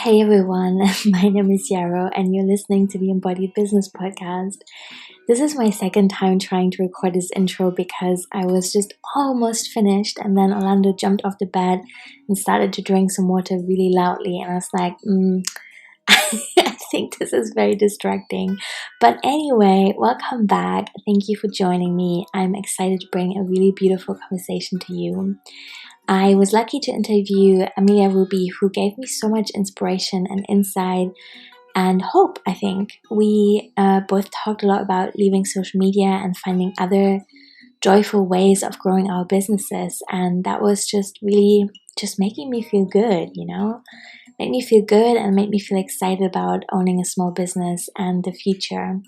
Hey everyone, my name is Yarrow and you're listening to the Embodied Business Podcast. This is my second time trying to record this intro because I was just almost finished and then Orlando jumped off the bed and started to drink some water really loudly and I was like, I think this is very distracting. But anyway, welcome back. Thank you for joining me. I'm excited to bring a really beautiful conversation to you. I was lucky to interview Amelia Hruby, who gave me so much inspiration and insight and hope, I think. We both talked a lot about leaving social media and finding other joyful ways of growing our businesses. And that was just really just making me feel good, Made me feel good and made me feel excited about owning a small business and the future.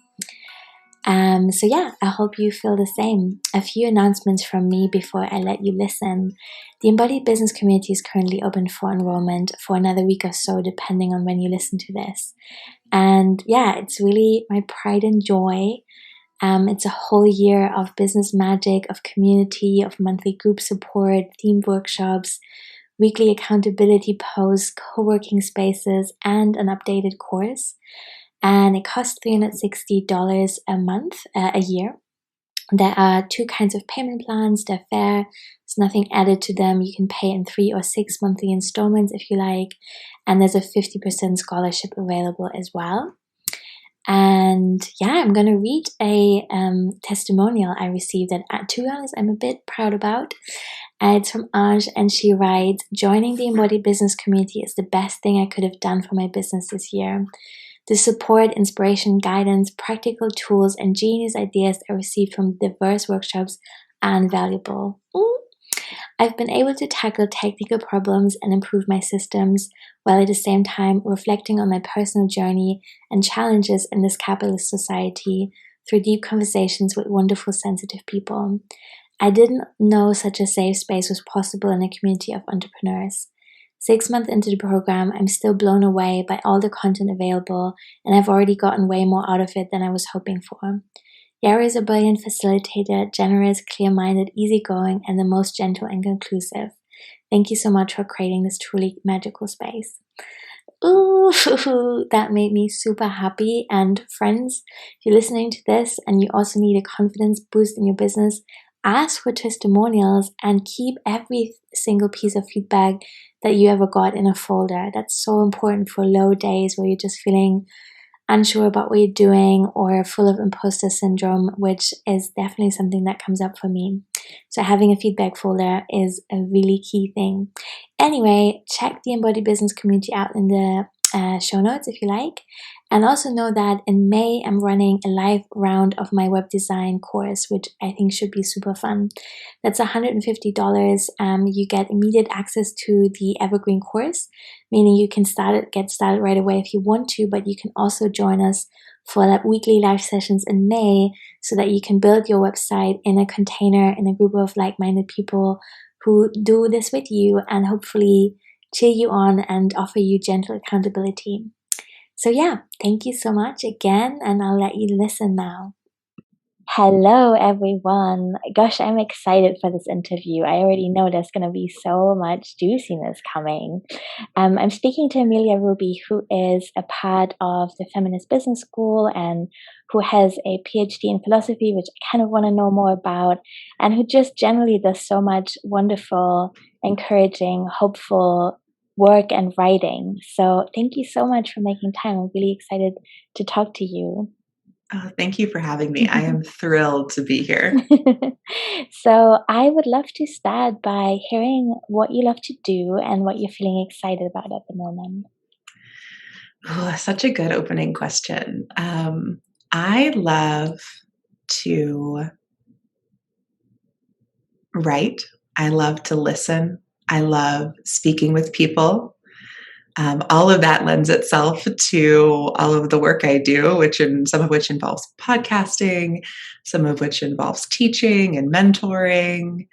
I hope you feel the same. A few announcements from me before I let you listen. The Embodied Business community is currently open for enrollment for another week or so, depending on when you listen to this. And it's really my pride and joy. It's a whole year of business magic, of community, of monthly group support, themed workshops, weekly accountability posts, co-working spaces, and an updated course. And it costs $360 a year. There are two kinds of payment plans. They're fair. There's nothing added to them. You can pay in 3 or 6 monthly installments if you like. And there's a 50% scholarship available as well. And I'm going to read a testimonial I received that, to be honest, I'm a bit proud about. It's from Ange, and she writes, "Joining the Embodied Business community is the best thing I could have done for my business this year. The support, inspiration, guidance, practical tools, and genius ideas I received from diverse workshops are invaluable. I've been able to tackle technical problems and improve my systems, while at the same time reflecting on my personal journey and challenges in this capitalist society through deep conversations with wonderful, sensitive people. I didn't know such a safe space was possible in a community of entrepreneurs. 6 months into the program, I'm still blown away by all the content available, and I've already gotten way more out of it than I was hoping for. Yara is a brilliant facilitator, generous, clear-minded, easygoing, and the most gentle and inclusive. Thank you so much for creating this truly magical space." Ooh, that made me super happy. And friends, if you're listening to this and you also need a confidence boost in your business, ask for testimonials and keep every single piece of feedback that you ever got in a folder. That's so important for low days where you're just feeling unsure about what you're doing or full of imposter syndrome, which is definitely something that comes up for me. So having a feedback folder is a really key thing. Anyway, check the Embodied Business community out in the show notes if you like. And also know that in May, I'm running a live round of my web design course, which I think should be super fun. That's $150. You get immediate access to the evergreen course, meaning you can get started right away if you want to, but you can also join us for weekly live sessions in May so that you can build your website in a container in a group of like-minded people who do this with you and hopefully cheer you on and offer you gentle accountability. So thank you so much again, and I'll let you listen now. Hello, everyone. Gosh, I'm excited for this interview. I already know there's going to be so much juiciness coming. I'm speaking to Amelia Hruby, who is a part of the Feminist Business School and who has a PhD in philosophy, which I kind of want to know more about, and who just generally does so much wonderful, encouraging, hopeful work and writing. So thank you so much for making time. I'm really excited to talk to you. Oh, thank you for having me. I am thrilled to be here. So I would love to start by hearing what you love to do and what you're feeling excited about at the moment. Oh, such a good opening question. I love to write. I love to listen. I love speaking with people. All of that lends itself to all of the work I do, some of which involves podcasting, some of which involves teaching and mentoring.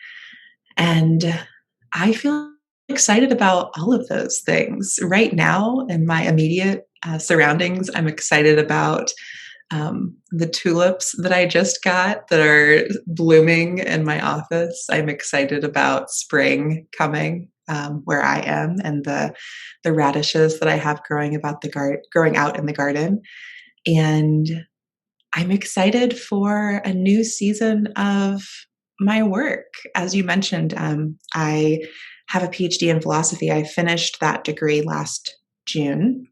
And I feel excited about all of those things. Right now, in my immediate surroundings, I'm excited about the tulips that I just got that are blooming in my office. I'm excited about spring coming. where I am and the radishes that I have growing out in the garden. And I'm excited for a new season of my work. As you mentioned, I have a PhD in philosophy. I finished that degree last June.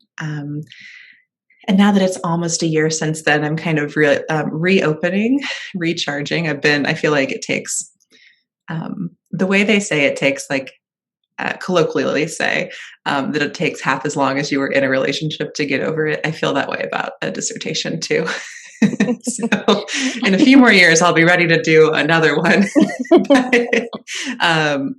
And now that it's almost a year since then, I'm kind of reopening, recharging. I feel like it takes, the way they say it takes, like, colloquially say, that it takes half as long as you were in a relationship to get over it. I feel that way about a dissertation too. So in a few more years, I'll be ready to do another one.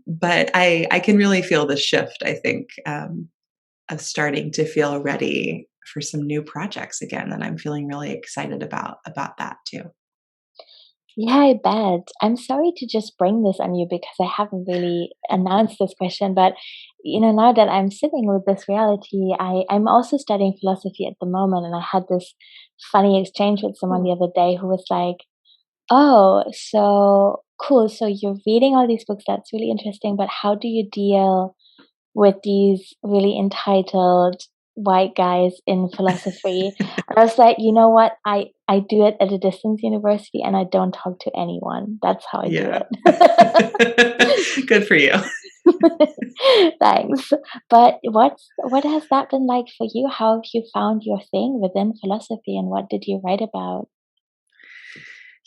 but I can really feel the shift, I think, of starting to feel ready for some new projects again. And I'm feeling really excited about that too. Yeah, I bet. I'm sorry to just bring this on you because I haven't really announced this question, but now that I'm sitting with this reality, I'm also studying philosophy at the moment, and I had this funny exchange with someone the other day who was like, "Oh, so cool. So you're reading all these books. That's really interesting, but how do you deal with these really entitled white guys in philosophy?" And I was like, you know what? I do it at a distance university and I don't talk to anyone. That's how I do Yeah. it. Good for you. Thanks. But what has that been like for you? How have you found your thing within philosophy and what did you write about?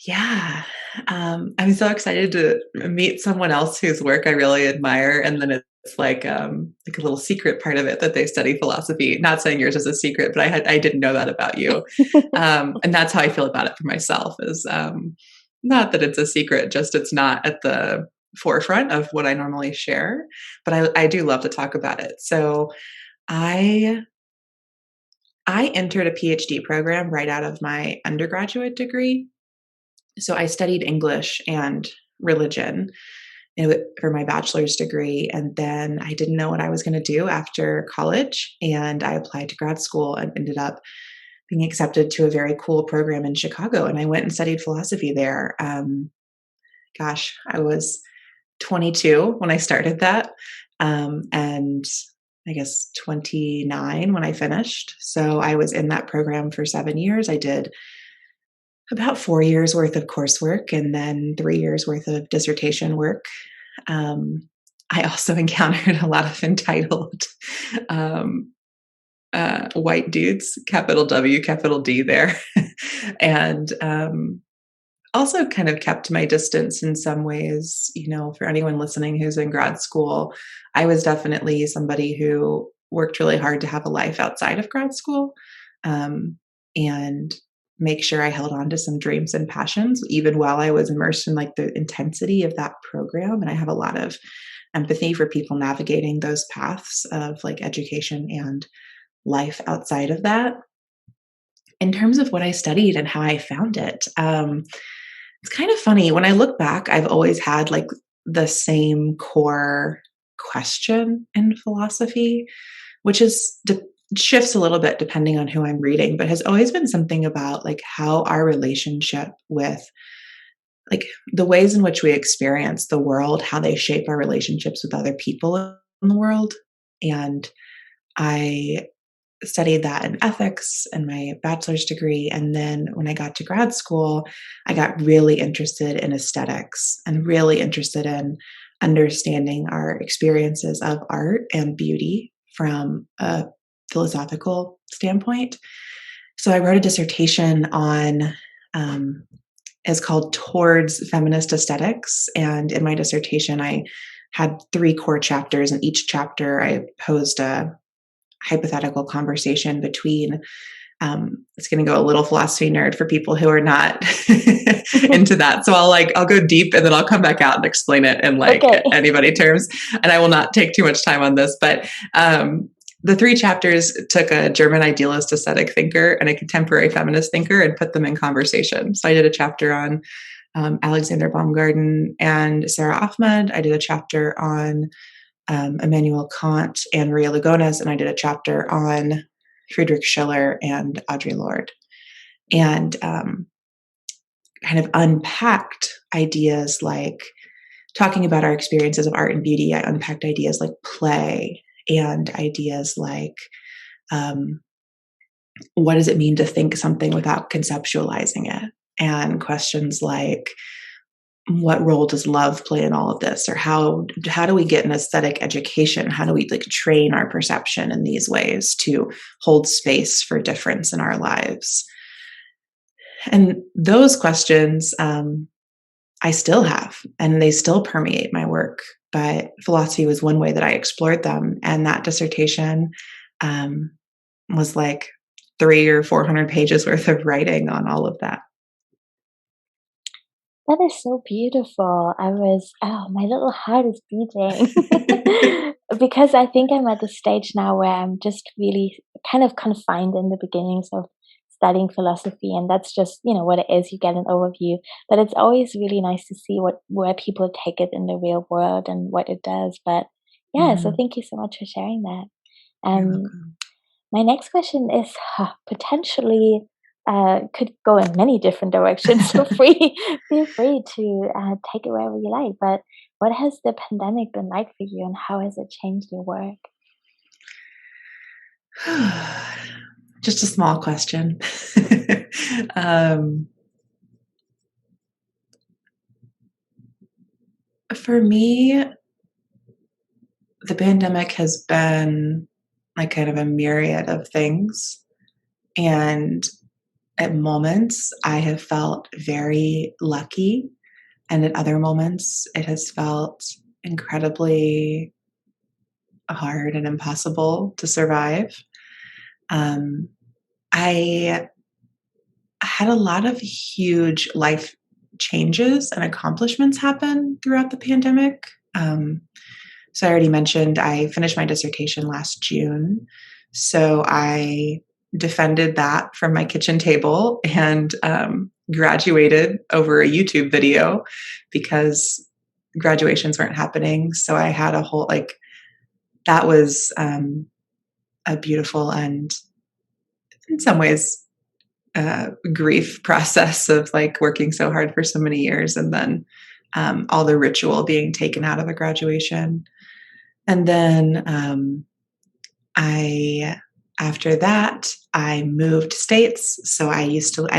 Yeah. I'm so excited to meet someone else whose work I really admire. And then it's like a little secret part of it that they study philosophy. Not saying yours is a secret, but I didn't know that about you. And that's how I feel about it for myself is, not that it's a secret, just it's not at the forefront of what I normally share, but I do love to talk about it. So I entered a PhD program right out of my undergraduate degree. So I studied English and religion for my bachelor's degree. And then I didn't know what I was going to do after college. And I applied to grad school and ended up being accepted to a very cool program in Chicago. And I went and studied philosophy there. I was 22 when I started that. And I guess 29 when I finished. So I was in that program for 7 years. I did about 4 years worth of coursework and then 3 years worth of dissertation work. I also encountered a lot of entitled white dudes, capital W, capital D there, and also kind of kept my distance in some ways. For anyone listening who's in grad school, I was definitely somebody who worked really hard to have a life outside of grad school. And make sure I held on to some dreams and passions, even while I was immersed in like the intensity of that program. And I have a lot of empathy for people navigating those paths of like education and life outside of that. In terms of what I studied and how I found it, it's kind of funny. When I look back, I've always had like the same core question in philosophy, which shifts a little bit depending on who I'm reading, but has always been something about like how our relationship with like the ways in which we experience the world, how they shape our relationships with other people in the world. And I studied that in ethics in my bachelor's degree. And then when I got to grad school, I got really interested in aesthetics and really interested in understanding our experiences of art and beauty from a philosophical standpoint. So I wrote a dissertation on, is called Towards Feminist Aesthetics. And in my dissertation, I had 3 core chapters. And each chapter, I posed a hypothetical conversation between, it's going to go a little philosophy nerd for people who are not into that. So I'll go deep and then I'll come back out and explain it in like anybody terms. And I will not take too much time on this, but, the 3 chapters took a German idealist aesthetic thinker and a contemporary feminist thinker and put them in conversation. So I did a chapter on Alexander Baumgarten and Sarah Ahmed. I did a chapter on Immanuel Kant and Maria Lugones, and I did a chapter on Friedrich Schiller and Audre Lorde, and kind of unpacked ideas like talking about our experiences of art and beauty, I unpacked ideas like play and ideas like, what does it mean to think something without conceptualizing it? And questions like, what role does love play in all of this? Or how do we get an aesthetic education? How do we like train our perception in these ways to hold space for difference in our lives? And those questions, I still have, and they still permeate my work. But philosophy was one way that I explored them. And that dissertation was like 300 or 400 pages worth of writing on all of that. That is so beautiful. My little heart is beating. Because I think I'm at the stage now where I'm just really kind of confined in the beginnings of studying philosophy, and that's just, what it is. You get an overview, but it's always really nice to see where people take it in the real world and what it does. But yeah, so Yeah, thank you so much for sharing that. you're Um, welcome. my next question is potentially could go in many different directions. So feel free to take it wherever you like. But what has the pandemic been like for you, and how has it changed your work? Just a small question. um, for me, the pandemic has been like kind of a myriad of things. And at moments, I have felt very lucky. And at other moments, it has felt incredibly hard and impossible to survive. Um, I had a lot of huge life changes and accomplishments happen throughout the pandemic. So I already mentioned I finished my dissertation last June. So I defended that from my kitchen table and graduated over a YouTube video because graduations weren't happening. So I had a whole, like, that was a beautiful and in some ways grief process of like working so hard for so many years and then all the ritual being taken out of a graduation. And then I, after that, I moved states. So I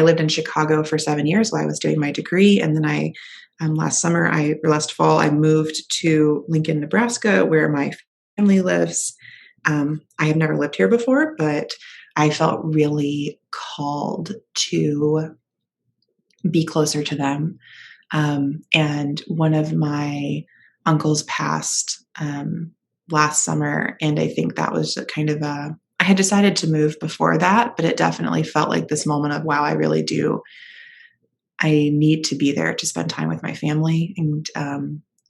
lived in Chicago for 7 years while I was doing my degree. And then last fall, I moved to Lincoln, Nebraska, where my family lives. I have never lived here before, but I felt really called to be closer to them. And one of my uncles passed last summer. And I think that was I had decided to move before that, but it definitely felt like this moment of, wow, I need to be there to spend time with my family and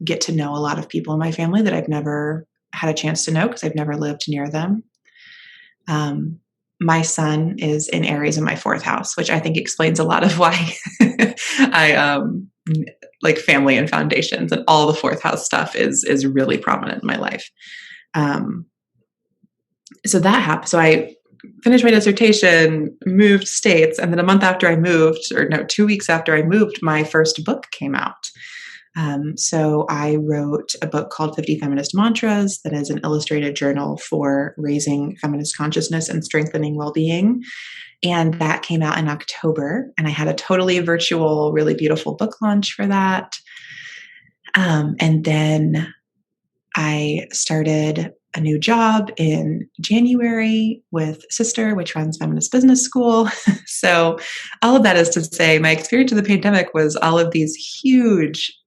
get to know a lot of people in my family that I've never had a chance to know because I've never lived near them. My son is in Aries in my fourth house, which I think explains a lot of why I like family and foundations and all the fourth house stuff is really prominent in my life. So that happened. So I finished my dissertation, moved states, and then a month after I moved, or no, 2 weeks after I moved, my first book came out. So I wrote a book called 50 Feminist Mantras that is an illustrated journal for raising feminist consciousness and strengthening well-being. And that came out in October. And I had a totally virtual, really beautiful book launch for that. And then I started a new job in January with Sister, which runs Feminist Business School. So all of that is to say my experience of the pandemic was all of these huge,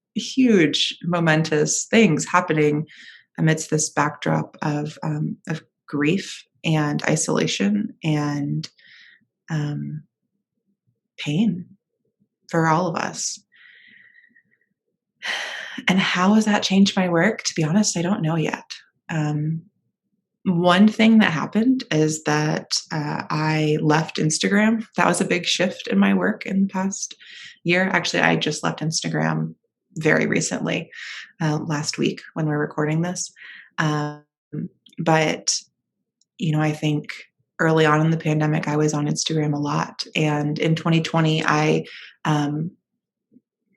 momentous things happening amidst this backdrop of grief and isolation and pain for all of us. And how has that changed my work? To be honest, I don't know yet. One thing that happened is that I left Instagram. That was a big shift in my work in the past year. Actually, I just left Instagram very recently, last week when we're recording this. But, I think early on in the pandemic, I was on Instagram a lot. And in 2020, I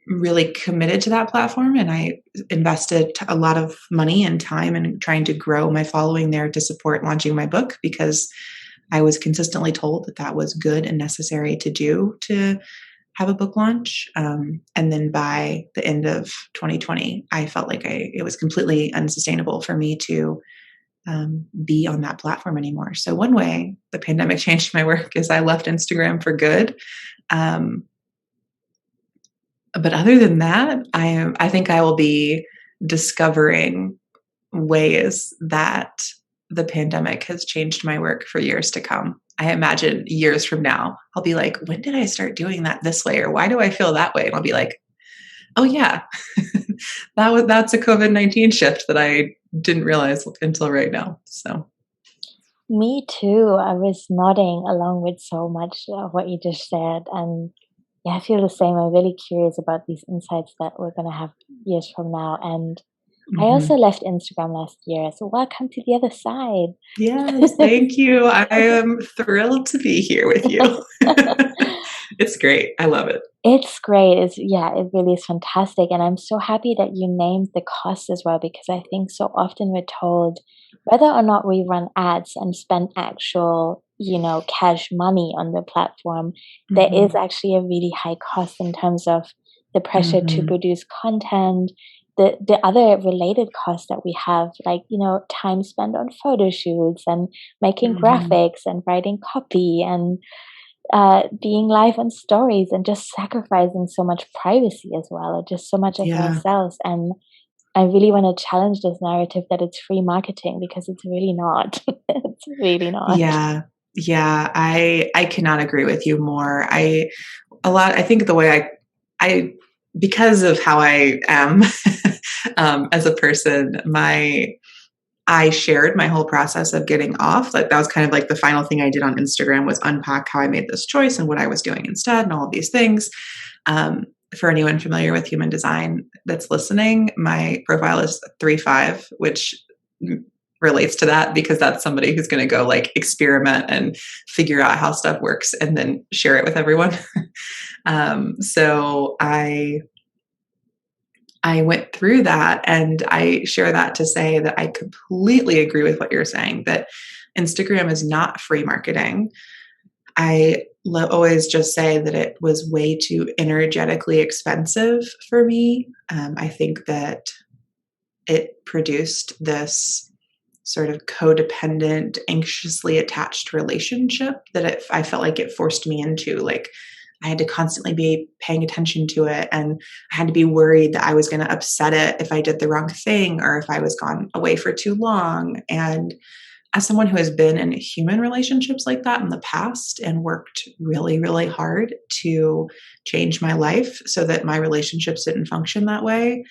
really committed to that platform, and I invested a lot of money and time in trying to grow my following there to support launching my book, because I was consistently told that that was good and necessary to do to have a book launch. And then by the end of 2020, I felt like it was completely unsustainable for me to be on that platform anymore. So one way the pandemic changed my work is I left Instagram for good. But other than that, I think I will be discovering ways that the pandemic has changed my work for years to come. I imagine years from now, I'll be like, when did I start doing that this way? Or why do I feel that way? And I'll be like, oh yeah, that's a COVID-19 shift that I didn't realize until right now. So Me too. I was nodding along with so much of what you just said. And yeah, I feel the same. I'm really curious about these insights that we're going to have years from now. And I also left Instagram last year. So welcome to the other side. Yes, thank you. I am thrilled to be here with you. It's great. I love it. It's great. It really is fantastic. And I'm so happy that you named the cost as well, because I think so often we're told whether or not we run ads and spend actual, cash money on the platform, there is actually a really high cost in terms of the pressure to produce content, the other related costs that we have, like, time spent on photo shoots and making graphics and writing copy and being live on stories, and just sacrificing so much privacy as well, or just so much of ourselves. And I really want to challenge this narrative that it's free marketing, because it's really not. It's really not. Yeah. Yeah. I cannot agree with you more. I think the way I because of how I am as a person, I shared my whole process of getting off. Like that was kind of like the final thing I did on Instagram, was unpack how I made this choice and what I was doing instead and all of these things. For anyone familiar with human design that's listening, my profile is 3-5, which relates to that, because that's somebody who's going to go like experiment and figure out how stuff works and then share it with everyone. So I went through that, and I share that to say that I completely agree with what you're saying, that Instagram is not free marketing. I always just say that it was way too energetically expensive for me. I think that it produced this sort of codependent, anxiously attached relationship that I felt like it forced me into. Like, I had to constantly be paying attention to it, and I had to be worried that I was going to upset it if I did the wrong thing, or if I was gone away for too long. And as someone who has been in human relationships like that in the past and worked really, really hard to change my life so that my relationships didn't function that way,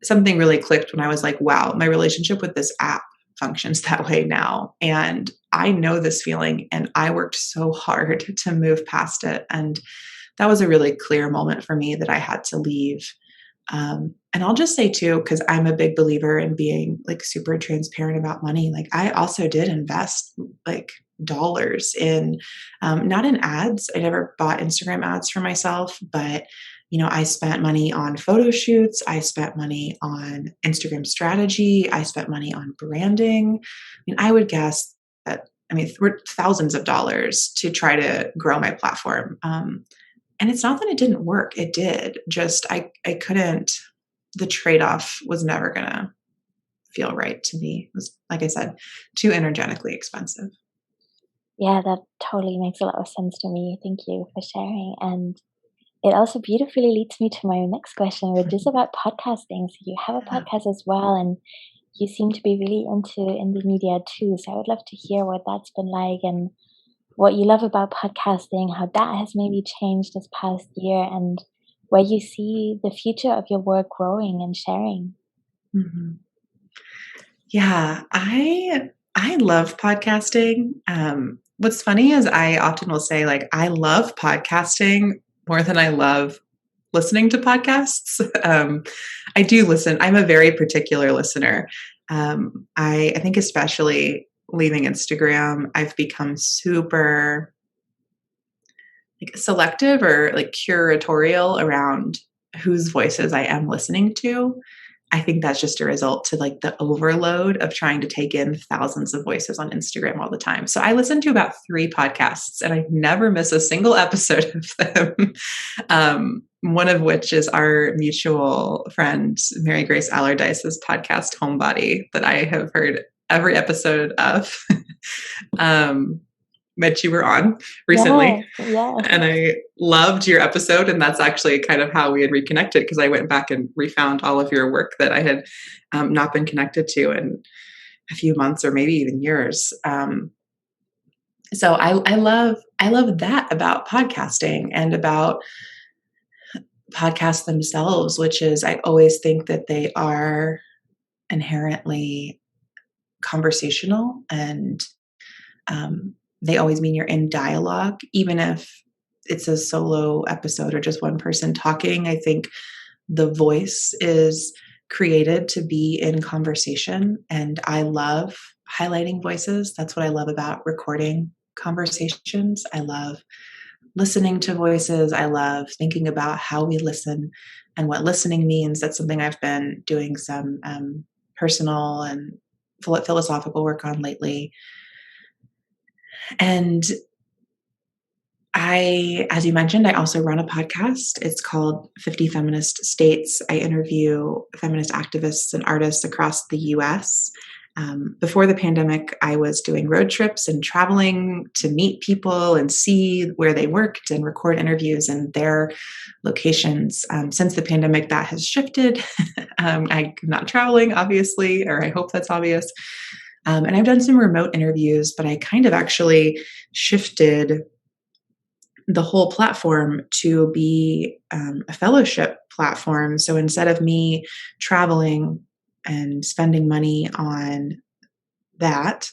something really clicked when I was like, wow, my relationship with this app functions that way now. And I know this feeling, and I worked so hard to move past it. And that was a really clear moment for me that I had to leave. And I'll just say too, because I'm a big believer in being like super transparent about money. Like, I also did invest like dollars in, not in ads. I never bought Instagram ads for myself, but I spent money on photo shoots. I spent money on Instagram strategy. I spent money on branding. I mean, I would guess that, we're thousands of dollars to try to grow my platform. And it's not that it didn't work. It did. Just, I couldn't, the trade-off was never going to feel right to me. It was, like I said, too energetically expensive. Yeah, that totally makes a lot of sense to me. Thank you for sharing. And it also beautifully leads me to my next question, which is about podcasting. So you have a podcast as well, and you seem to be really into indie media too. So I would love to hear what that's been like, and what you love about podcasting, how that has maybe changed this past year, and where you see the future of your work growing and sharing. Mm-hmm. Yeah, I love podcasting. What's funny is I often will say, like, I love podcasting more than I love listening to podcasts. I do listen. I'm a very particular listener. I think especially leaving Instagram, I've become super like selective or like curatorial around whose voices I am listening to. I think that's just a result to like the overload of trying to take in thousands of voices on Instagram all the time. So I listen to about 3 podcasts and I never miss a single episode of them. One of which is our mutual friend, Mary Grace Allardyce's podcast, Homebody, that I have heard every episode of. That you were on recently. Yeah. And I loved your episode. And that's actually kind of how we had reconnected, because I went back and refound all of your work that I had not been connected to in a few months or maybe even years. So I love that about podcasting and about podcasts themselves, which is I always think that they are inherently conversational, and they always mean you're in dialogue, even if it's a solo episode or just one person talking. I think the voice is created to be in conversation, and I love highlighting voices. That's what I love about recording conversations. I love listening to voices. I love thinking about how we listen and what listening means. That's something I've been doing some personal and philosophical work on lately. And as you mentioned, I also run a podcast. It's called 50 Feminist States. I interview feminist activists and artists across the US. Before the pandemic, I was doing road trips and traveling to meet people and see where they worked and record interviews in their locations. Since the pandemic, that has shifted. I'm not traveling, obviously, or I hope that's obvious. And I've done some remote interviews, but I kind of actually shifted the whole platform to be a fellowship platform. So instead of me traveling and spending money on that,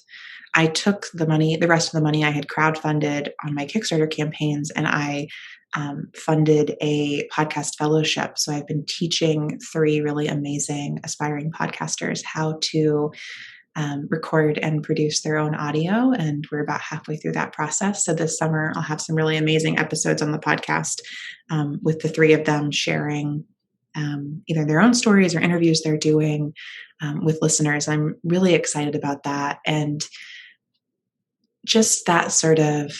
I took the rest of the money I had crowdfunded on my Kickstarter campaigns, and I funded a podcast fellowship. So I've been teaching 3 really amazing aspiring podcasters how to record and produce their own audio. And we're about halfway through that process. So this summer, I'll have some really amazing episodes on the podcast with the 3 of them sharing either their own stories or interviews they're doing with listeners. I'm really excited about that. And just that sort of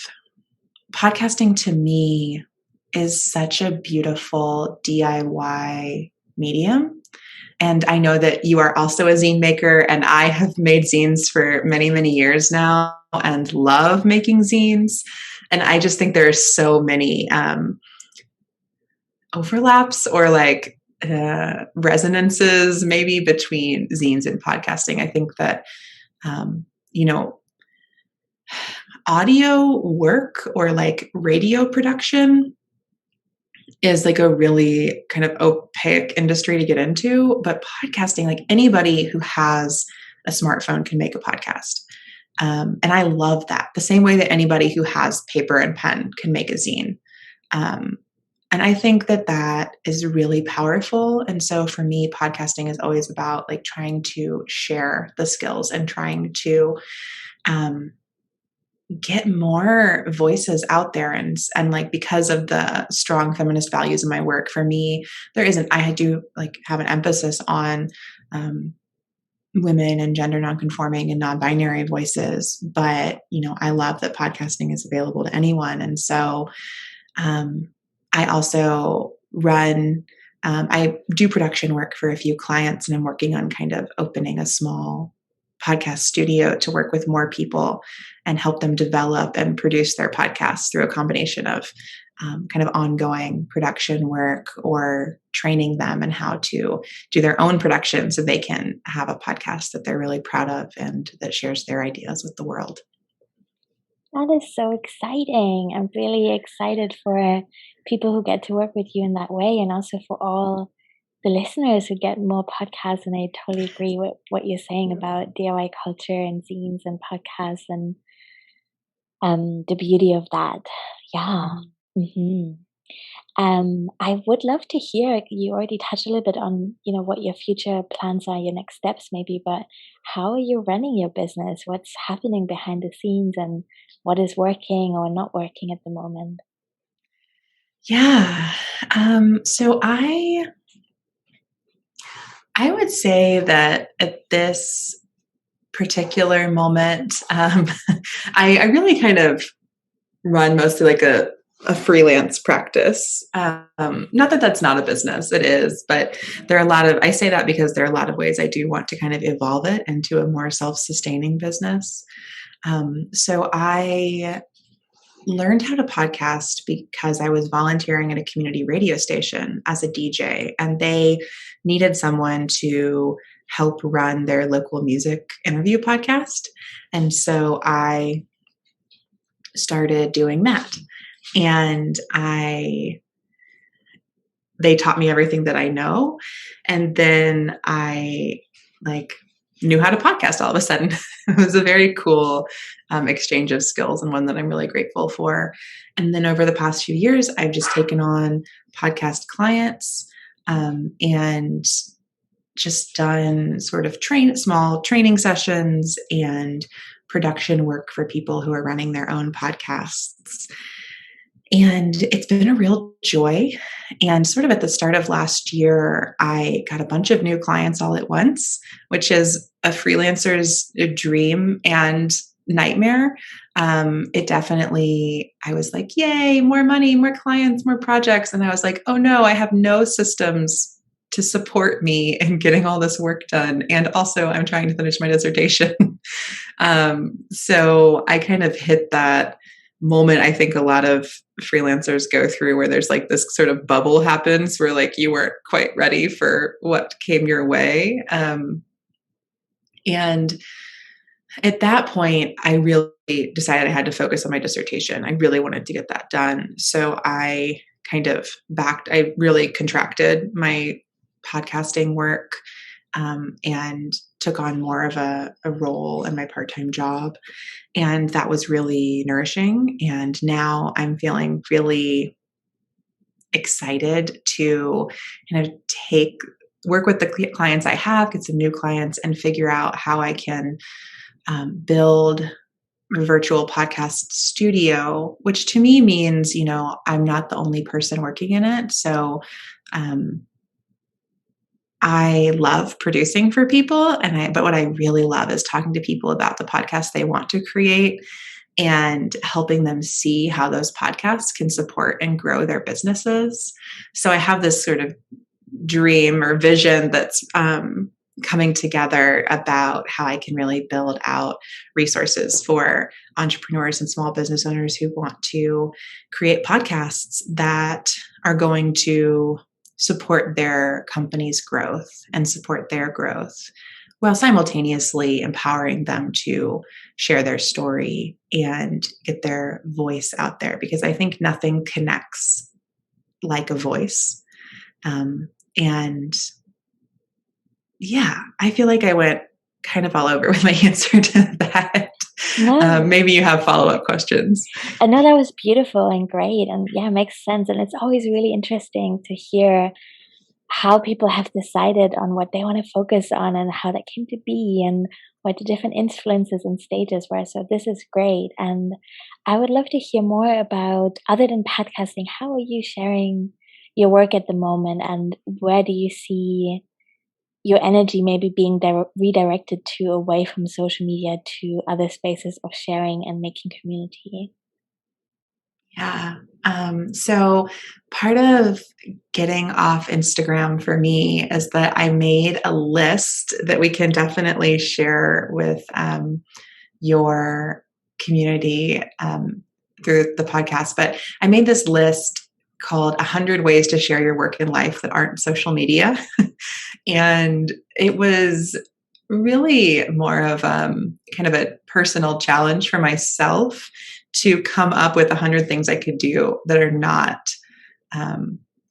podcasting to me is such a beautiful DIY medium. And I know that you are also a zine maker, and I have made zines for many, many years now and love making zines. And I just think there are so many overlaps or like resonances maybe between zines and podcasting. I think that, audio work or like radio production is like a really kind of opaque industry to get into, but podcasting, like anybody who has a smartphone can make a podcast. And I love that, the same way that anybody who has paper and pen can make a zine. And I think that is really powerful. And so for me, podcasting is always about like trying to share the skills and trying to get more voices out there. And like, because of the strong feminist values in my work, for me, I do like have an emphasis on women and gender nonconforming and non-binary voices. But, I love that podcasting is available to anyone. And so I also I do production work for a few clients, and I'm working on kind of opening a small podcast studio to work with more people and help them develop and produce their podcasts through a combination of kind of ongoing production work or training them in how to do their own production so they can have a podcast that they're really proud of and that shares their ideas with the world. That is so exciting. I'm really excited for people who get to work with you in that way, and also for all the listeners who get more podcasts. And I totally agree with what you're saying about DIY culture and zines and podcasts and the beauty of that. Yeah. Mm-hmm. I would love to hear, you already touched a little bit on, what your future plans are, your next steps maybe, but how are you running your business? What's happening behind the scenes and what is working or not working at the moment? Yeah. So I would say that at this particular moment, I really kind of run mostly like a freelance practice. Not that that's not a business, it is, but there are a lot of, I say that because there are a lot of ways I do want to kind of evolve it into a more self-sustaining business. So I learned how to podcast because I was volunteering at a community radio station as a DJ, and they needed someone to help run their local music interview podcast. And so I started doing that. And they taught me everything that I know. And then I like knew how to podcast all of a sudden. It was a very cool exchange of skills, and one that I'm really grateful for. And then over the past few years, I've just taken on podcast clients, and just done sort of small training sessions and production work for people who are running their own podcasts. And it's been a real joy. And sort of at the start of last year, I got a bunch of new clients all at once, which is a freelancer's dream and nightmare. It definitely, I was like, yay, more money, more clients, more projects. And I was like, oh no, I have no systems to support me in getting all this work done. And also, I'm trying to finish my dissertation. So I kind of hit that moment I think a lot of freelancers go through, where there's like this sort of bubble happens where like you weren't quite ready for what came your way. And at that point, I really decided I had to focus on my dissertation. I really wanted to get that done. So I I really contracted my podcasting work, and took on more of a role in my part-time job. And that was really nourishing. And now I'm feeling really excited to kind of work with the clients I have, get some new clients, and figure out how I can build a virtual podcast studio, which to me means, I'm not the only person working in it. So I love producing for people, but what I really love is talking to people about the podcast they want to create and helping them see how those podcasts can support and grow their businesses. So I have this sort of dream or vision that's coming together about how I can really build out resources for entrepreneurs and small business owners who want to create podcasts that are going to support their company's growth and support their growth, while simultaneously empowering them to share their story and get their voice out there. Because I think nothing connects like a voice. And yeah, I feel like I went kind of all over with my answer to that. No. Maybe you have follow-up questions. I know that was beautiful and great. And yeah, it makes sense. And it's always really interesting to hear how people have decided on what they want to focus on and how that came to be and what the different influences and stages were. So this is great. And I would love to hear more about, other than podcasting, how are you sharing your work at the moment, and where do you see your energy maybe being redirected to away from social media to other spaces of sharing and making community? Yeah. So part of getting off Instagram for me is that I made a list that we can definitely share with your community through the podcast. But I made this list called 100 Ways to Share Your Work and Life That Aren't Social Media. And it was really more of kind of a personal challenge for myself to come up with 100 things I could do that are not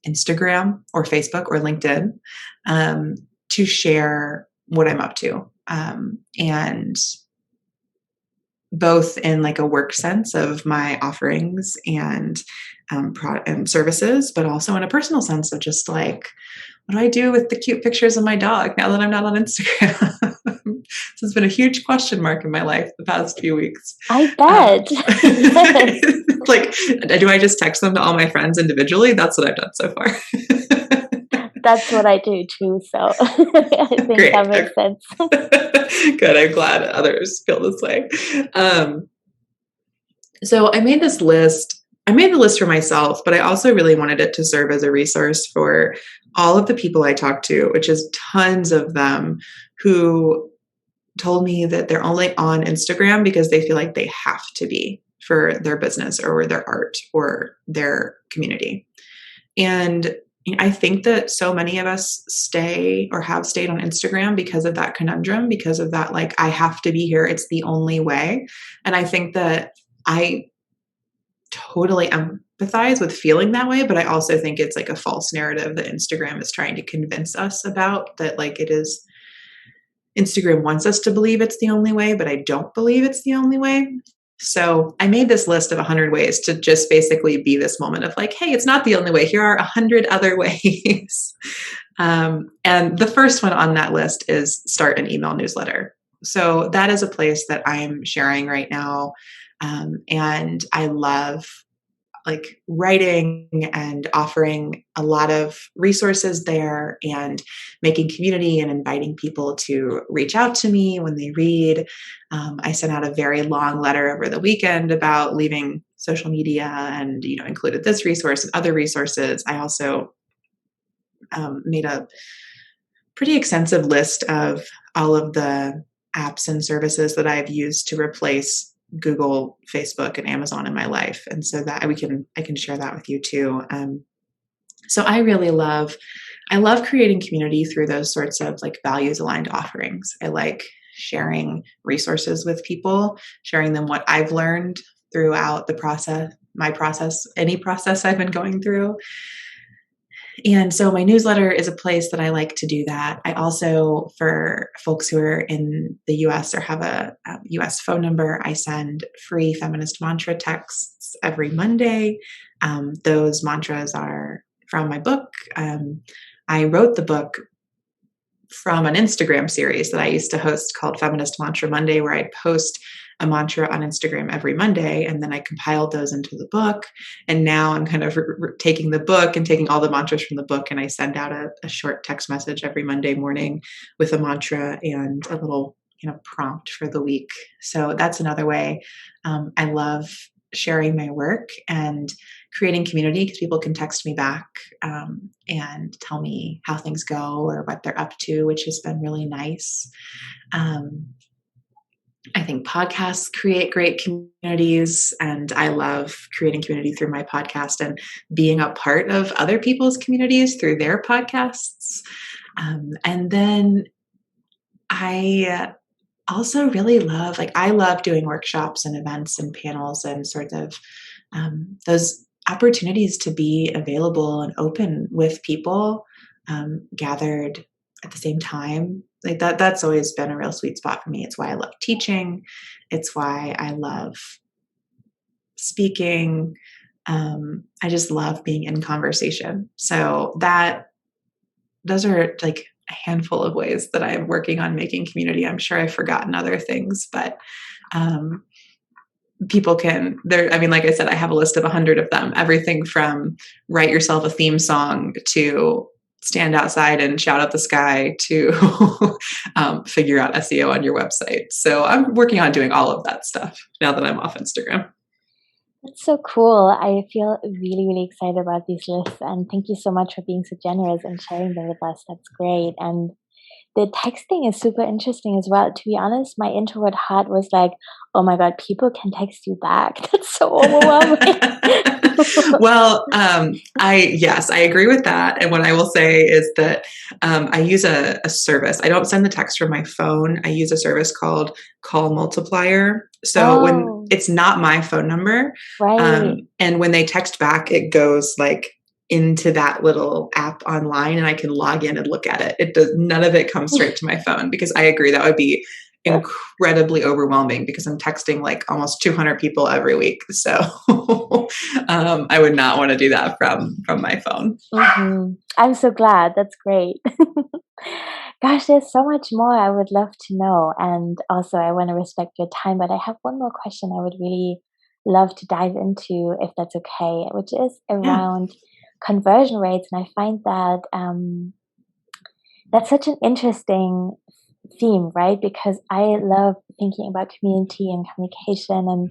Instagram or Facebook or LinkedIn, to share what I'm up to. And both in like a work sense of my offerings and product and services, but also in a personal sense of just like, what do I do with the cute pictures of my dog now that I'm not on Instagram? So it's been a huge question mark in my life the past few weeks. I bet. Yes. Like, do I just text them to all my friends individually? That's what I've done so far. That's what I do too. So I think Great. that makes sense. Good. I'm glad others feel this way. So I made this list. I made the list for myself, but I also really wanted it to serve as a resource for all of the people I talked to, which is tons of them, who told me that they're only on Instagram because they feel like they have to be for their business or their art or their community. And I think that so many of us stay or have stayed on Instagram because of that conundrum, because of that, like, I have to be here. It's the only way. And I think that I totally empathize with feeling that way, but I also think it's like a false narrative that Instagram is trying to convince us about, that like it is, Instagram wants us to believe it's the only way, but I don't believe it's the only way. So I made this list of 100 ways to just basically be this moment of like, hey, it's not the only way. Here are 100 other ways. And the first one on that list is start an email newsletter. So that is a place that I'm sharing right now. And I love like writing and offering a lot of resources there and making community and inviting people to reach out to me when they read. I sent out a very long letter over the weekend about leaving social media and, included this resource and other resources. I also made a pretty extensive list of all of the apps and services that I've used to replace Google, Facebook, and Amazon in my life. And so that I can share that with you too. So I love creating community through those sorts of like values aligned offerings. I like sharing resources with people, sharing them what I've learned throughout the process, my process, any process I've been going through. And so my newsletter is a place that I like to do that. I also, for folks who are in the US or have a US phone number, I send free feminist mantra texts every Monday. Those mantras are from my book. I wrote the book from an Instagram series that I used to host called Feminist Mantra Monday, where I'd post a mantra on Instagram every Monday, and then I compiled those into the book. And now I'm kind of taking the book and taking all the mantras from the book, and I send out a short text message every Monday morning with a mantra and a little prompt for the week. So that's another way. I love sharing my work and creating community because people can text me back and tell me how things go or what they're up to, which has been really nice. I think podcasts create great communities, and I love creating community through my podcast and being a part of other people's communities through their podcasts. And then I also really love, I love doing workshops and events and panels and sort of those opportunities to be available and open with people gathered at the same time. Like that's always been a real sweet spot for me. It's why I love teaching. It's why I love speaking. I just love being in conversation. So those are like a handful of ways that I'm working on making community. I'm sure I've forgotten other things, but people like I said, I have a list of 100 of them, everything from write yourself a theme song to stand outside and shout at the sky to figure out SEO on your website. So I'm working on doing all of that stuff now that I'm off Instagram. That's so cool. I feel really, really excited about these lists. And thank you so much for being so generous and sharing them with us. That's great. And the texting is super interesting as well. To be honest, my introvert heart was like, oh my God, people can text you back. That's so overwhelming. Well, I agree with that. And what I will say is that I use a service. I don't send the text from my phone. I use a service called Call Multiplier. So when it's not my phone number, right. And when they text back, it goes like into that little app online, and I can log in and look at it. None of it comes straight to my phone, because I agree that would be incredibly overwhelming, because I'm texting like almost 200 people every week. So I would not want to do that from my phone. Mm-hmm. I'm so glad. That's great. Gosh, there's so much more I would love to know. And also, I want to respect your time, but I have one more question I would really love to dive into, if that's okay, which is Yeah. around conversion rates. And I find that that's such an interesting theme, right? Because I love thinking about community and communication and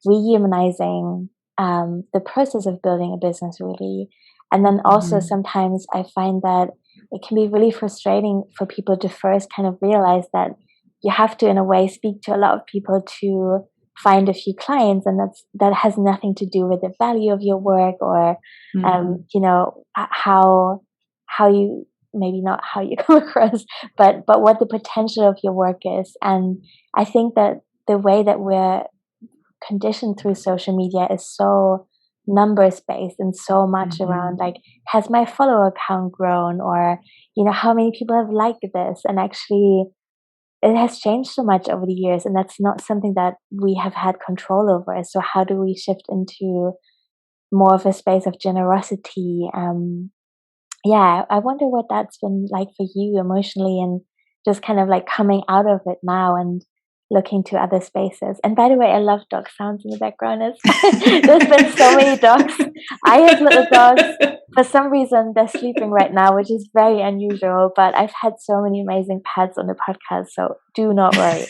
rehumanizing the process of building a business, really. And then also Mhm. sometimes I find that it can be really frustrating for people to first kind of realize that you have to, in a way, speak to a lot of people to find a few clients, and that has nothing to do with the value of your work or, Mhm. how you, maybe not how you come across, but what the potential of your work is. And I think that the way that we're conditioned through social media is so numbers based and so much around, Mhm. like, has my follower count grown, or how many people have liked this. And actually it has changed so much over the years, and that's not something that we have had control over. So how do we shift into more of a space of generosity? Yeah, I wonder what that's been like for you emotionally, and just kind of like coming out of it now and looking to other spaces. And by the way, I love dog sounds in the background. There's been so many dogs. I have little dogs. For some reason, they're sleeping right now, which is very unusual, but I've had so many amazing pets on the podcast, so do not worry.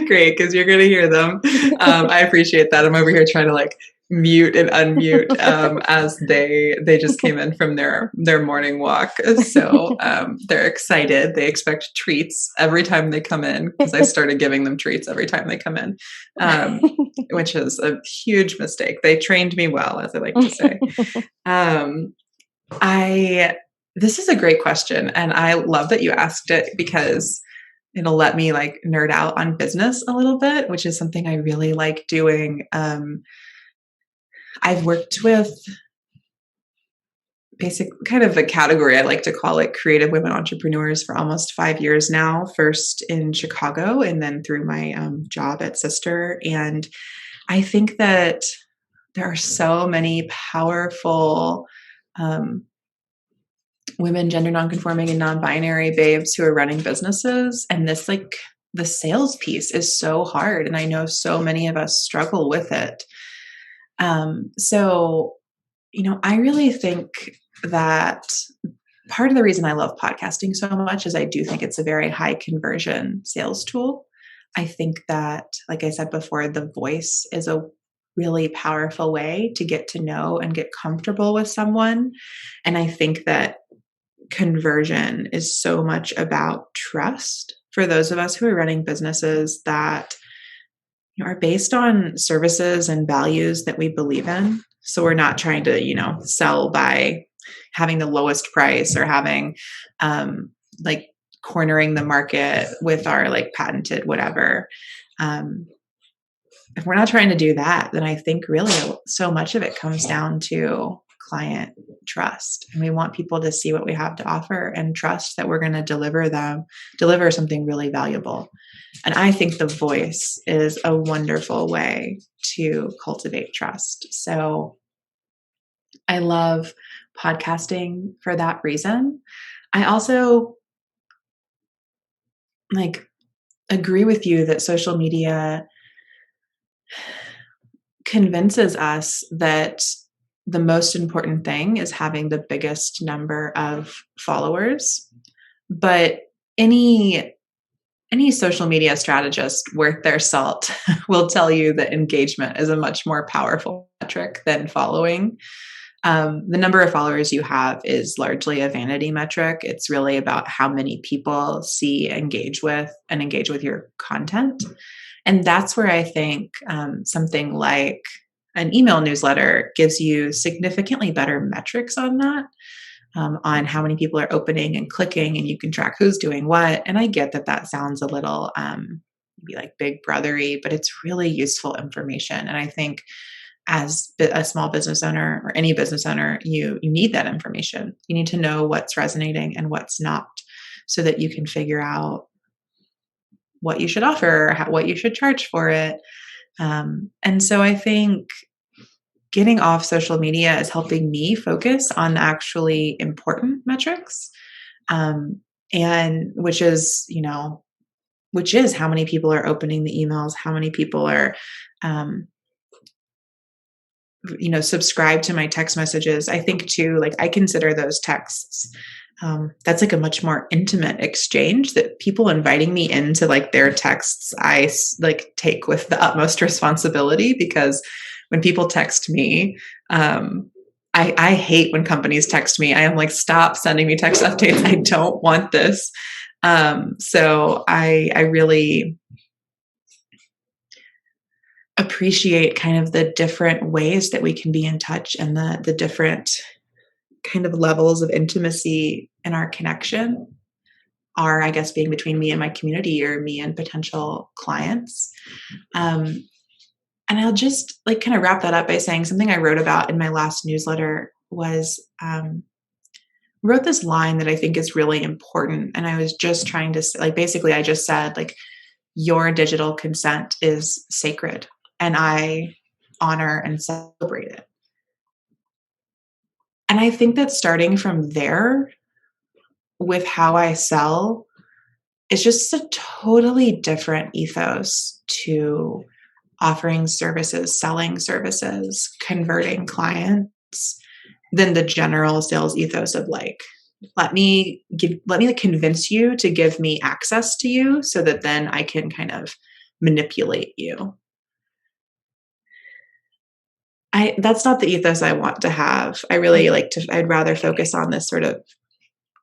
Great, because you're going to hear them. I appreciate that. I'm over here trying to like mute and unmute as they just came in from their morning walk. So they're excited. They expect treats every time they come in, because I started giving them treats every time they come in, which is a huge mistake. They trained me well, as I like to say. I This is a great question, and I love that you asked it, because it'll let me like nerd out on business a little bit, which is something I really like doing. I've worked with basic kind of a category I like to call it creative women entrepreneurs for almost 5 years now, first in Chicago and then through my job at Sister. And I think that there are so many powerful um, women, gender nonconforming and non-binary babes who are running businesses. And this, like, the sales piece is so hard. And I know so many of us struggle with it. So, I really think that part of the reason I love podcasting so much is I do think it's a very high conversion sales tool. I think that, like I said before, the voice is a really powerful way to get to know and get comfortable with someone. And I think that conversion is so much about trust for those of us who are running businesses that are based on services and values that we believe in. So we're not trying to, sell by having the lowest price or having like cornering the market with our like patented whatever. Um, if we're not trying to do that, then I think really so much of it comes down to client trust. And we want people to see what we have to offer and trust that we're going to deliver something really valuable. And I think the voice is a wonderful way to cultivate trust. So I love podcasting for that reason. I also like agree with you that social media convinces us that the most important thing is having the biggest number of followers. But any social media strategist worth their salt will tell you that engagement is a much more powerful metric than following. The number of followers you have is largely a vanity metric. It's really about how many people see, engage with your content. And that's where I think something like an email newsletter gives you significantly better metrics on that, on how many people are opening and clicking, and you can track who's doing what. And I get that that sounds a little maybe like big brothery, but it's really useful information. And I think as a small business owner or any business owner, you need that information. You need to know what's resonating and what's not, so that you can figure out what you should offer, what you should charge for it. And so I think getting off social media is helping me focus on actually important metrics. and which is how many people are opening the emails, how many people are, subscribe to my text messages. I think too, like I consider those texts, that's like a much more intimate exchange, that people inviting me into like their texts, I like take with the utmost responsibility, because when people text me, I hate when companies text me. I am like, stop sending me text updates. I don't want this. So I really appreciate kind of the different ways that we can be in touch, and the different kind of levels of intimacy in our connection are, I guess, being between me and my community, or me and potential clients. And I'll just like kind of wrap that up by saying something I wrote about in my last newsletter was, wrote this line that I think is really important. And I was just trying to like, basically I just said like, your digital consent is sacred, and I honor and celebrate it. And I think that starting from there with how I sell is just a totally different ethos to offering services, selling services, converting clients, than the general sales ethos of like, let me convince you to give me access to you so that then I can kind of manipulate you. That's not the ethos I want to have. I really I'd rather focus on this sort of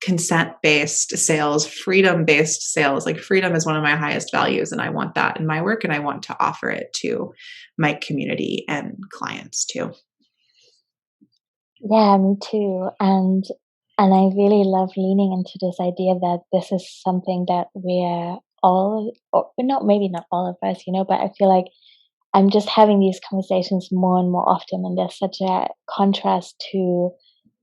consent-based sales, freedom-based sales. Like freedom is one of my highest values, and I want that in my work, and I want to offer it to my community and clients too. Yeah, me too. And I really love leaning into this idea that this is something that we're all, or not, maybe not all of us, but I feel like I'm just having these conversations more and more often, and there's such a contrast to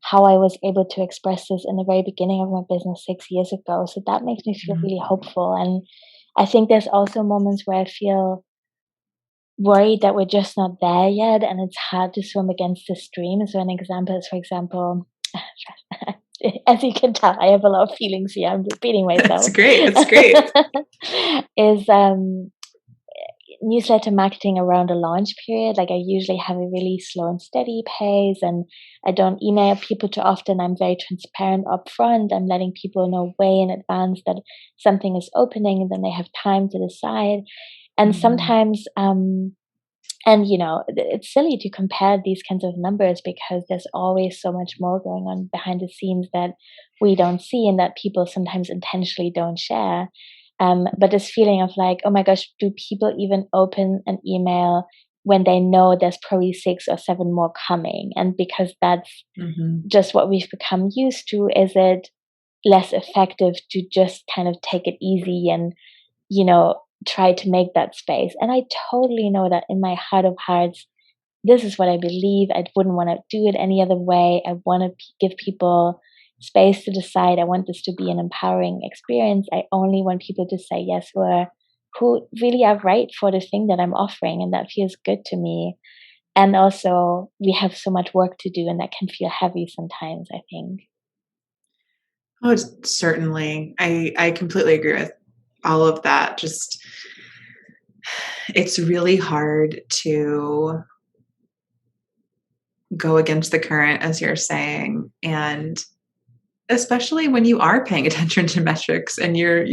how I was able to express this in the very beginning of my business 6 years ago. So that makes me feel really hopeful. And I think there's also moments where I feel worried that we're just not there yet, and it's hard to swim against the stream. So an example is, for example, as you can tell, I have a lot of feelings here. I'm repeating myself. That's great. That's great. Is newsletter marketing around a launch period. Like I usually have a really slow and steady pace, and I don't email people too often. I'm very transparent upfront. I'm letting people know way in advance that something is opening, and then they have time to decide. And sometimes, and it's silly to compare these kinds of numbers, because there's always so much more going on behind the scenes that we don't see, and that people sometimes intentionally don't share. But this feeling of like, oh my gosh, do people even open an email when they know there's probably 6 or 7 more coming? And because that's just what we've become used to, is it less effective to just kind of take it easy and, try to make that space? And I totally know that in my heart of hearts, this is what I believe. I wouldn't want to do it any other way. I want to give people space to decide. I want this to be an empowering experience. I only want people to say yes who really are right for the thing that I'm offering, and that feels good to me. And also, we have so much work to do, and that can feel heavy sometimes, I think. Oh, certainly. I completely agree with all of that. Just, it's really hard to go against the current, as you're saying, and especially when you are paying attention to metrics, and you're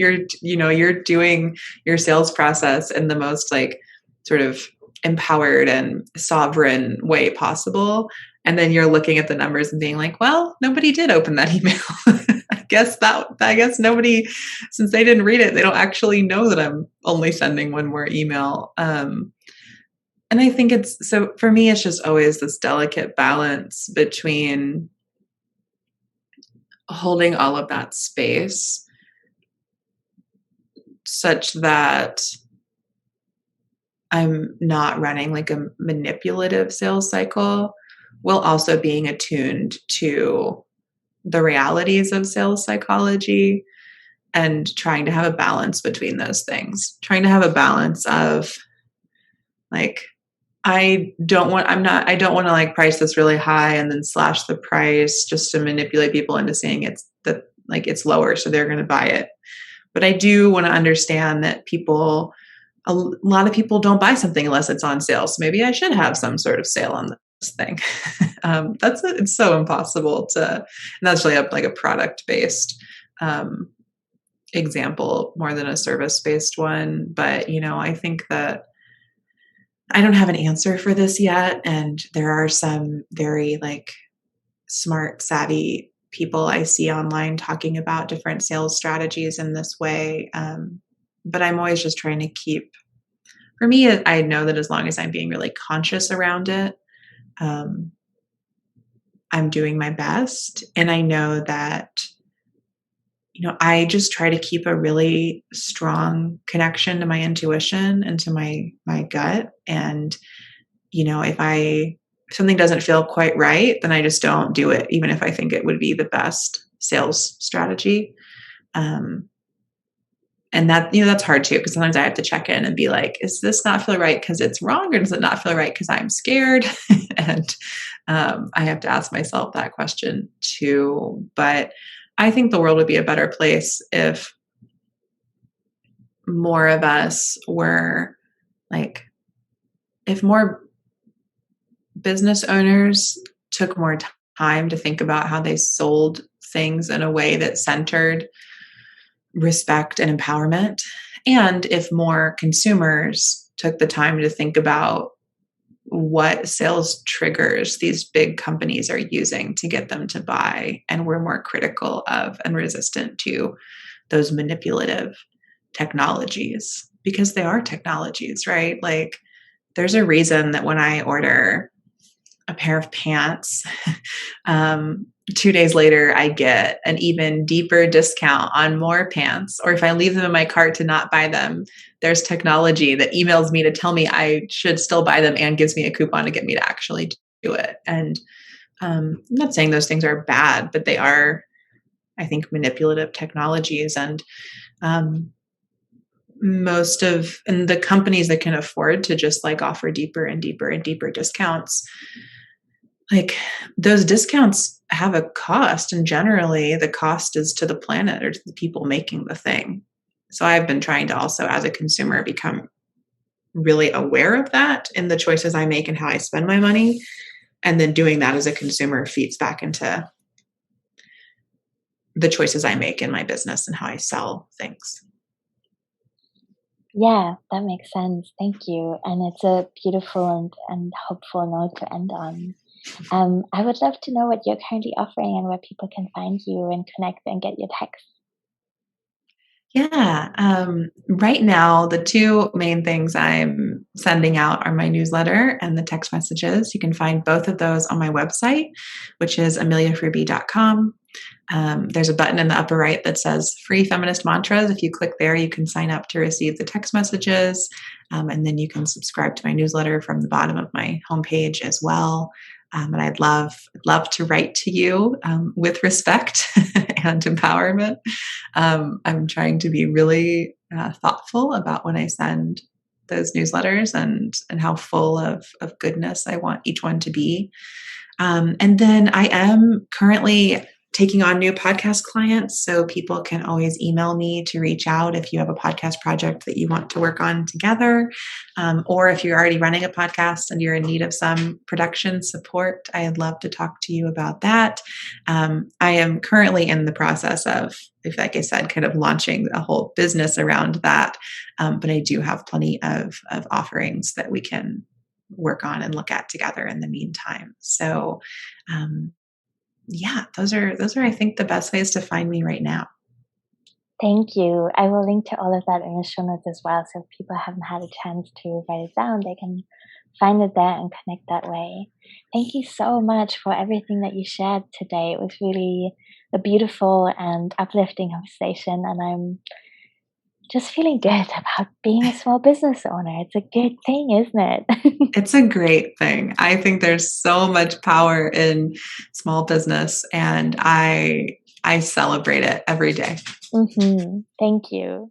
doing your sales process in the most like sort of empowered and sovereign way possible, and then you're looking at the numbers and being like, well, nobody did open that email. I guess nobody, since they didn't read it, they don't actually know that I'm only sending one more email. And I think so for me, it's just always this delicate balance between holding all of that space such that I'm not running like a manipulative sales cycle, while also being attuned to the realities of sales psychology, and trying to have a balance between those things. Trying to have a balance of like, I don't want to like price this really high and then slash the price just to manipulate people into saying it's that like it's lower, so they're going to buy it. But I do want to understand that a lot of people don't buy something unless it's on sale. So maybe I should have some sort of sale on this thing. It's so impossible to, and that's really like a product-based example more than a service-based one. But, I think that I don't have an answer for this yet. And there are some very like smart, savvy people I see online talking about different sales strategies in this way. But I'm always just trying to for me, I know that as long as I'm being really conscious around it, I'm doing my best. And I know that, I just try to keep a really strong connection to my intuition and to my gut. And, if something doesn't feel quite right, then I just don't do it, even if I think it would be the best sales strategy. And that, that's hard too, because sometimes I have to check in and be like, is this not feel right because it's wrong, or does it not feel right because I'm scared? And I have to ask myself that question too. But I think the world would be a better place if more of us were like, if more business owners took more time to think about how they sold things in a way that centered respect and empowerment. And if more consumers took the time to think about what sales triggers these big companies are using to get them to buy, and were more critical of and resistant to those manipulative technologies, because they are technologies, right? Like there's a reason that when I order a pair of pants, 2 days later, I get an even deeper discount on more pants. Or if I leave them in my cart to not buy them, there's technology that emails me to tell me I should still buy them and gives me a coupon to get me to actually do it. And I'm not saying those things are bad, but they are, I think, manipulative technologies. And and the companies that can afford to just like offer deeper and deeper and deeper discounts, like those discounts have a cost, and generally the cost is to the planet or to the people making the thing. So I've been trying to also, as a consumer, become really aware of that in the choices I make and how I spend my money. And then doing that as a consumer feeds back into the choices I make in my business and how I sell things. Yeah, that makes sense. Thank you. And it's a beautiful and hopeful note to end on. I would love to know what you're currently offering and where people can find you and connect and get your text. Yeah. Right now, the two main things I'm sending out are my newsletter and the text messages. You can find both of those on my website, which is ameliahruby.com. There's a button in the upper right that says Free Feminist Mantras. If you click there, you can sign up to receive the text messages. And then you can subscribe to my newsletter from the bottom of my homepage as well. And I'd love to write to you with respect and empowerment. I'm trying to be really thoughtful about when I send those newsletters and how full of goodness I want each one to be. And then I am currently taking on new podcast clients, so people can always email me to reach out if you have a podcast project that you want to work on together, or if you're already running a podcast and you're in need of some production support. I'd love to talk to you about that. I am currently in the process of, like I said, kind of launching a whole business around that, but I do have plenty of offerings that we can work on and look at together in the meantime. So yeah, those are I think the best ways to find me right now. Thank you. I will link to all of that in the show notes as well. So if people haven't had a chance to write it down, they can find it there and connect that way. Thank you so much for everything that you shared today. It was really a beautiful and uplifting conversation. And I'm just feeling good about being a small business owner. It's a good thing, isn't it? It's a great thing. I think there's so much power in small business, and I celebrate it every day. Thank you.